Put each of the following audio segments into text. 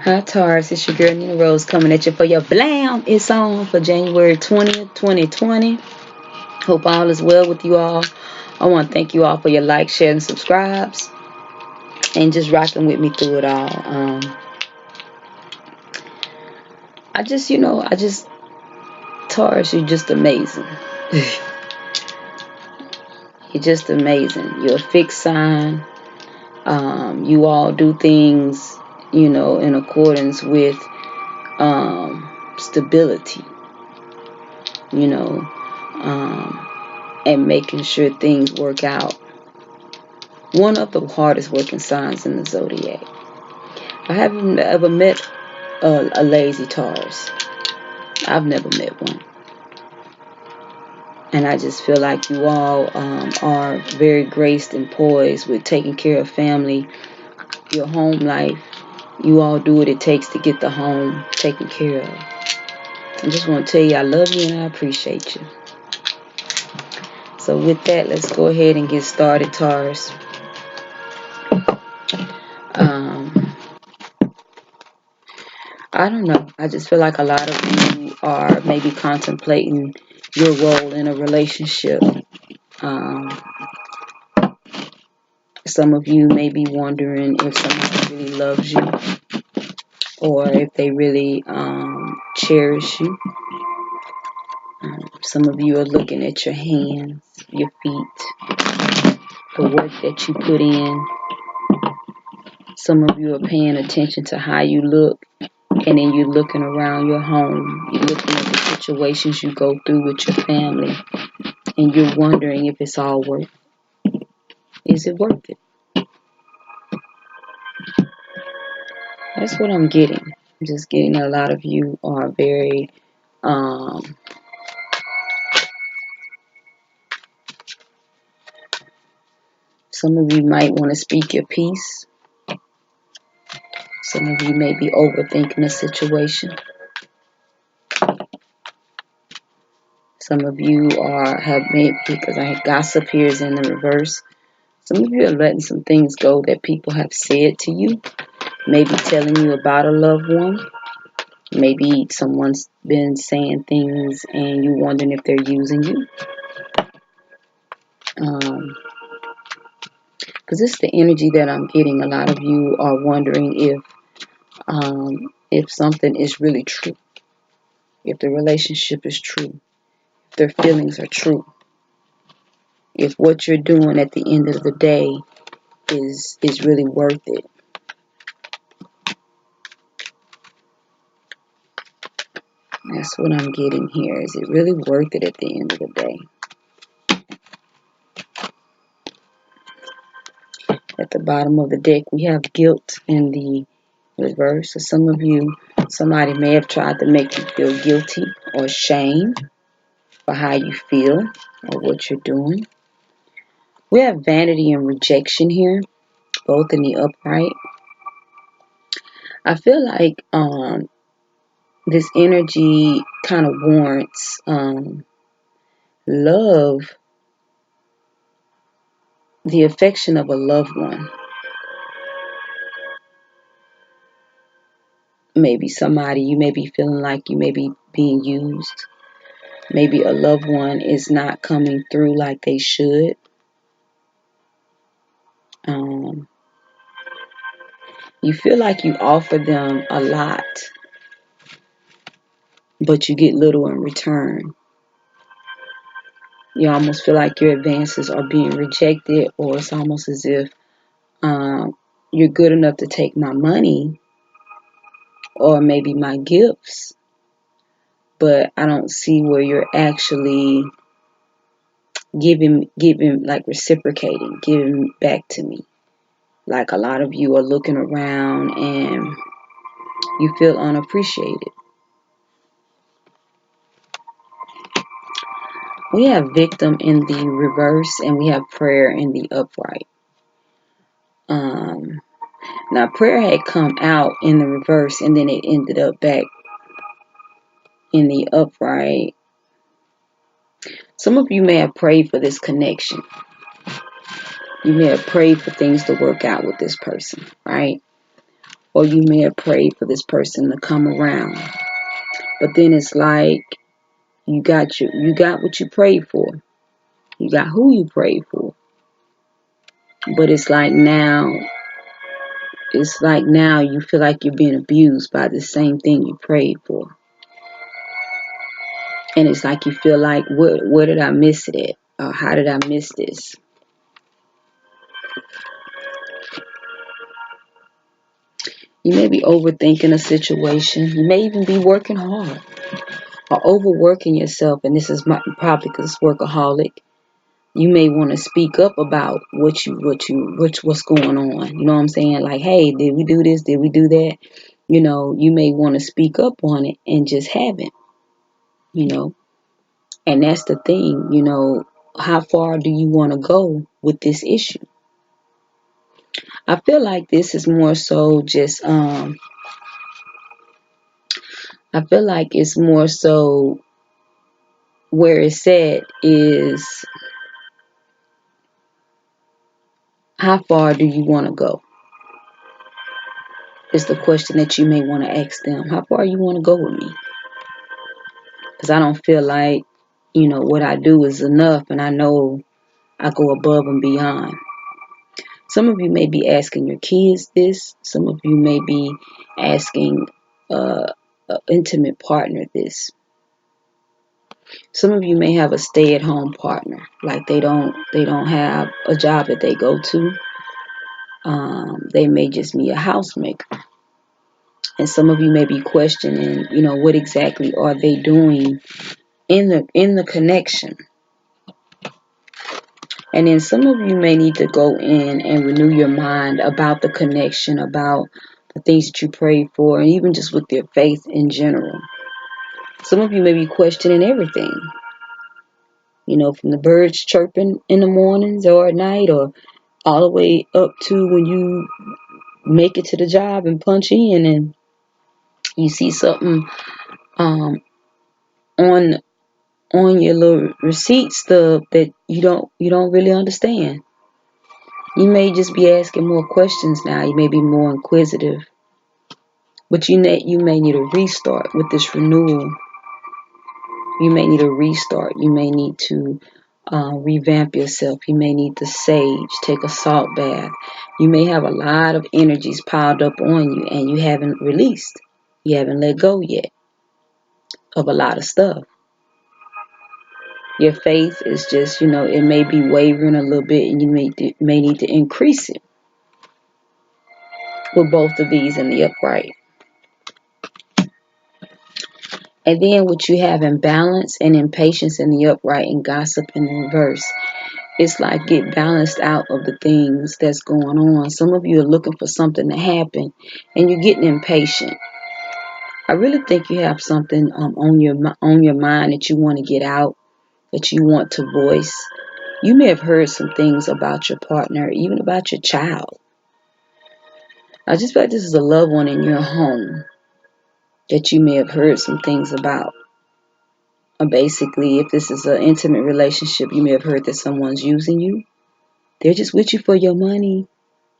Hi Taurus, it's your girl NeenaRose coming at you for your BLAM. It's on for January 20th, 2020. Hope all is well with you all. I want to thank you all for your likes, shares, and subscribes, and just rocking with me through it all. Taurus, you're just amazing. You're just amazing. You're a fixed sign. You all do things, in accordance with stability, you know, and making sure things work out. One of the hardest working signs in the zodiac. I haven't ever met a lazy Taurus. I've never met one. And I just feel like you all are very graced and poised with taking care of family, your home life. You all do what it takes to get the home taken care of. I just want to tell you I love you and I appreciate you. So with that, let's go ahead and get started, Taurus. I don't know. I just feel like a lot of you are maybe contemplating your role in a relationship. Some of you may be wondering if someone really loves you or if they really cherish you. Some of you are looking at your hands, your feet, the work that you put in. Some of you are paying attention to how you look, and then you're looking around your home. You're looking at the situations you go through with your family, and you're wondering if it's all worth it. Is it worth it? That's what I'm getting. I'm just getting a lot of you are very some of you might want to speak your piece. Some of you may be overthinking the situation. Some of you have made, because I have gossip here is in the reverse. Some of you are letting some things go that people have said to you. Maybe telling you about a loved one. Maybe someone's been saying things and you wondering if they're using you. Because it's the energy that I'm getting. A lot of you are wondering if something is really true, if the relationship is true, if their feelings are true, if what you're doing at the end of the day is really worth it. That's what I'm getting here. Is it really worth it at the end of the day? At the bottom of the deck, we have guilt in the reverse. So some of you, somebody may have tried to make you feel guilty or shame for how you feel or what you're doing. We have vanity and rejection here, both in the upright. I feel like this energy kind of warrants love, the affection of a loved one. Maybe somebody, you may be feeling like you may be being used. Maybe a loved one is not coming through like they should. You feel like you offer them a lot, but you get little in return. You almost feel like your advances are being rejected, or it's almost as if you're good enough to take my money or maybe my gifts, but I don't see where you're actually giving, like reciprocating, giving back to me. Like a lot of you are looking around and you feel unappreciated. We have victim in the reverse and we have prayer in the upright. Now prayer had come out in the reverse and then it ended up back in the upright. Some of you may have prayed for this connection. You may have prayed for things to work out with this person, right? or you may have prayed for this person to come around. But then it's like you got what you prayed for. You got who you prayed for. But it's like now you feel like you're being abused by the same thing you prayed for. And it's like you feel like, where did I miss it at? Or how did I miss this? You may be overthinking a situation. You may even be working hard or overworking yourself. And this is probably because it's workaholic. You may want to speak up about what's going on. You know what I'm saying? Like, hey, did we do this? Did we do that? You know, you may want to speak up on it and just haven't, you know. And that's the thing, you know, how far do you want to go with this issue? I feel like this is more so just, I feel like it's more so where it's at is how far do you want to go? Is the question that you may want to ask them. How far you want to go with me? Because I don't feel like, you know, what I do is enough, and I know I go above and beyond. Some of you may be asking your kids this. Some of you may be asking an intimate partner this. Some of you may have a stay-at-home partner, like they don't have a job that they go to. They may just be a housemaker. And some of you may be questioning, you know, what exactly are they doing in the connection. And then some of you may need to go in and renew your mind about the connection, about the things that you prayed for, and even just with your faith in general. Some of you may be questioning everything, you know, from the birds chirping in the mornings or at night, or all the way up to when you make it to the job and punch in and you see something on your little receipt stub that you don't really understand. You may just be asking more questions now. You may be more inquisitive. But you may need a restart with this renewal. You may need a restart. You may need to revamp yourself. You may need to sage, take a salt bath. You may have a lot of energies piled up on you and you haven't released. You haven't let go yet of a lot of stuff. Your faith is just, you know, it may be wavering a little bit, and you may need to increase it with both of these in the upright. And then what you have in balance and impatience in the upright and gossip in the reverse. It's like get balanced out of the things that's going on. Some of you are looking for something to happen and you're getting impatient. I really think you have something on your mind that you want to get out, that you want to voice. You may have heard some things about your partner, even about your child. I just feel like this is a loved one in your home that you may have heard some things about. Basically, if this is an intimate relationship, you may have heard that someone's using you. They're just with you for your money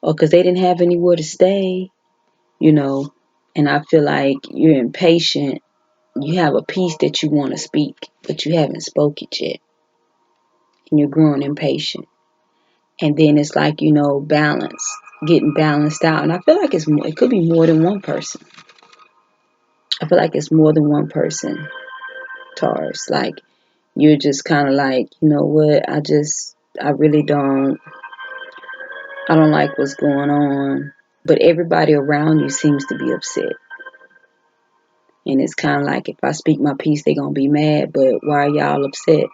or because they didn't have anywhere to stay, you know. And I feel like you're impatient. You have a piece that you want to speak, but you haven't spoke it yet. And you're growing impatient. And then it's like, you know, getting balanced out. And I feel like it could be more than one person. I feel like it's more than one person, Taurus. Like, you're just kind of like, you know what, I really I don't like what's going on. But everybody around you seems to be upset. And it's kind of like, if I speak my piece, they're going to be mad. But why are y'all upset?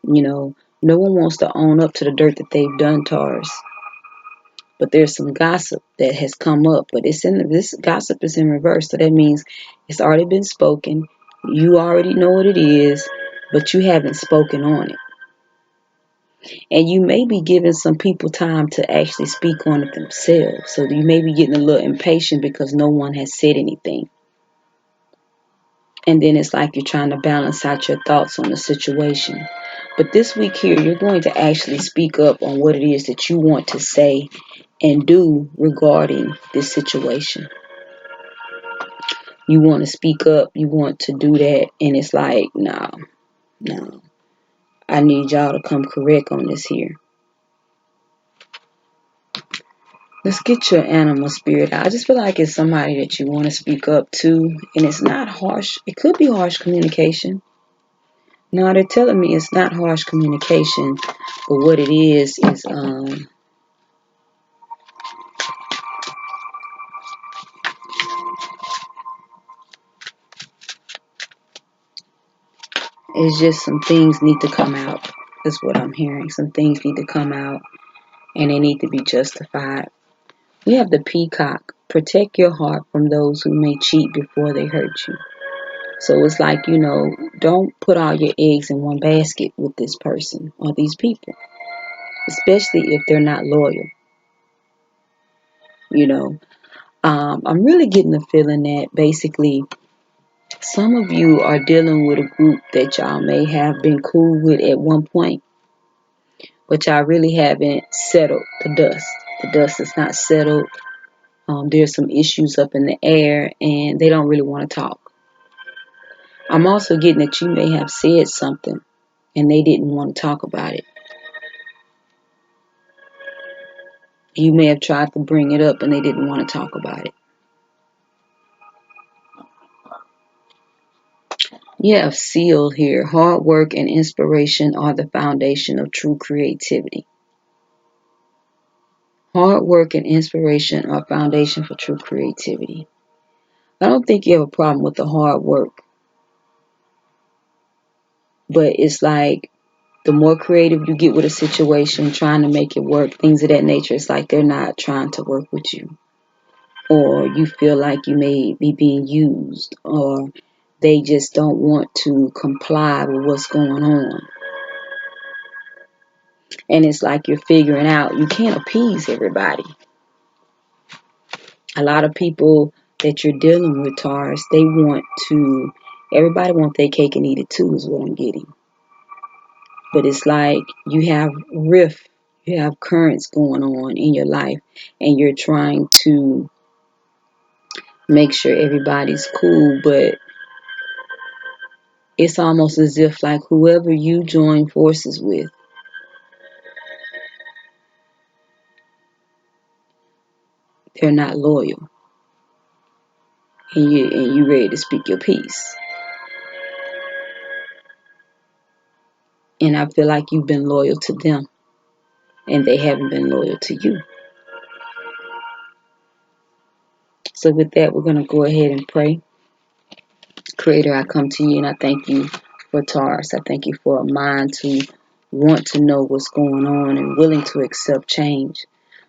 You know, no one wants to own up to the dirt that they've done, Taurus. But there's some gossip that has come up. But this gossip is in reverse. So that means it's already been spoken. You already know what it is, but you haven't spoken on it. And you may be giving some people time to actually speak on it themselves. So you may be getting a little impatient because no one has said anything. And then it's like you're trying to balance out your thoughts on the situation. But this week here, you're going to actually speak up on what it is that you want to say and do regarding this situation. You want to speak up, you want to do that, and it's like, no, I need y'all to come correct on this here. Let's get your animal spirit out. I just feel like it's somebody that you want to speak up to, and it's not harsh. It could be harsh communication. No, they're telling me it's not harsh communication, but what it is it's just some things need to come out. Is what I'm hearing. Some things need to come out, and they need to be justified. We have the peacock. Protect your heart from those who may cheat before they hurt you. So it's like, don't put all your eggs in one basket with this person or these people, especially if they're not loyal. I'm really getting the feeling that basically some of you are dealing with a group that y'all may have been cool with at one point, but y'all really haven't settled the dust. The dust is not settled. There's some issues up in the air, and they don't really want to talk. I'm also getting that you may have said something, and they didn't want to talk about it. You may have tried to bring it up, and they didn't want to talk about it. You have seal here. Hard work and inspiration are the foundation of true creativity. Hard work and inspiration are foundation for true creativity. I don't think you have a problem with the hard work, but it's like the more creative you get with a situation, trying to make it work, things of that nature, it's like they're not trying to work with you. Or you feel like you may be being used, or they just don't want to comply with what's going on. And it's like you're figuring out you can't appease everybody. A lot of people that you're dealing with, Taurus, everybody want their cake and eat it too, is what I'm getting. But it's like you have you have currents going on in your life, and you're trying to make sure everybody's cool, but it's almost as if like whoever you join forces with, they're not loyal, and you ready to speak your piece. And I feel like you've been loyal to them, and they haven't been loyal to you. So with that, we're going to go ahead and pray. Creator, I come to you and I thank you for Taurus. I thank you for a mind to want to know what's going on and willing to accept change.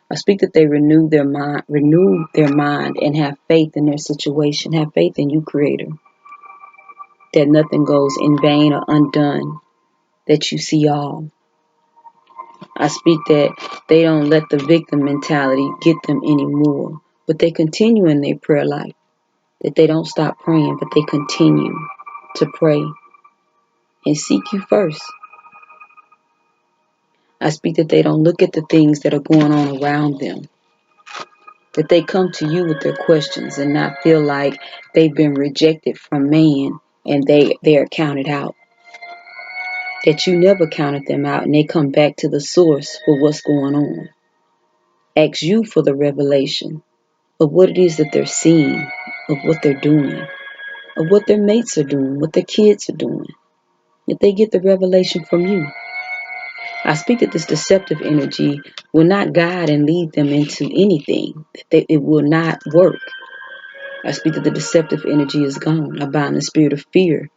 I speak that they renew their mind and have faith in their situation. Have faith in you, Creator, that nothing goes in vain or undone, that you see all. I speak that they don't let the victim mentality get them anymore, but they continue in their prayer life, that they don't stop praying, but they continue to pray and seek you first. I speak that they don't look at the things that are going on around them, that they come to you with their questions and not feel like they've been rejected from man and they are counted out, that you never counted them out and they come back to the source for what's going on. Ask you for the revelation of what it is that they're seeing, of what they're doing, of what their mates are doing, what their kids are doing, that they get the revelation from you. I speak that this deceptive energy will not guide and lead them into anything, that it will not work. I speak that the deceptive energy is gone. I bind the spirit of fear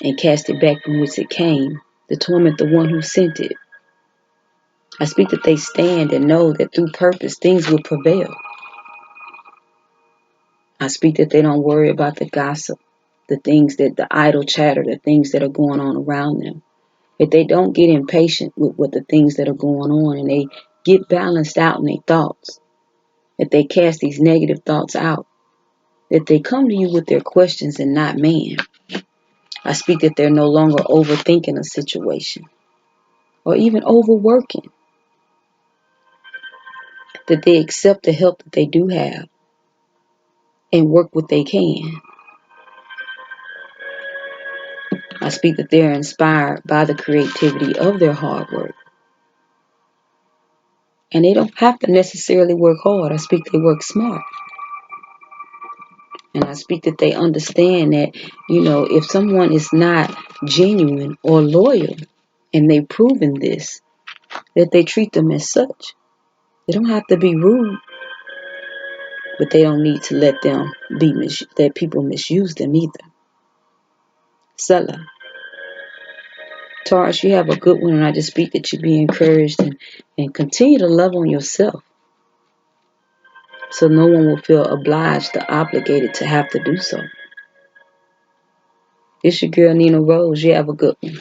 and cast it back from whence it came, to torment the one who sent it. I speak that they stand and know that through purpose things will prevail. I speak that they don't worry about the gossip, the idle chatter, the things that are going on around them. That they don't get impatient with the things that are going on, and they get balanced out in their thoughts. That they cast these negative thoughts out. That they come to you with their questions and not man. I speak that they're no longer overthinking a situation or even overworking, that they accept the help that they do have and work what they can. I speak that they're inspired by the creativity of their hard work. And they don't have to necessarily work hard. I speak they work smart. And I speak that they understand that, if someone is not genuine or loyal, and they've proven this, that they treat them as such. They don't have to be rude, but they don't need to let that people misuse them either. Selah. Taurus, you have a good one, and I just speak that you be encouraged and continue to love on yourself, so no one will feel obliged or obligated to have to do so. It's your girl NeenaRose. You have a good one.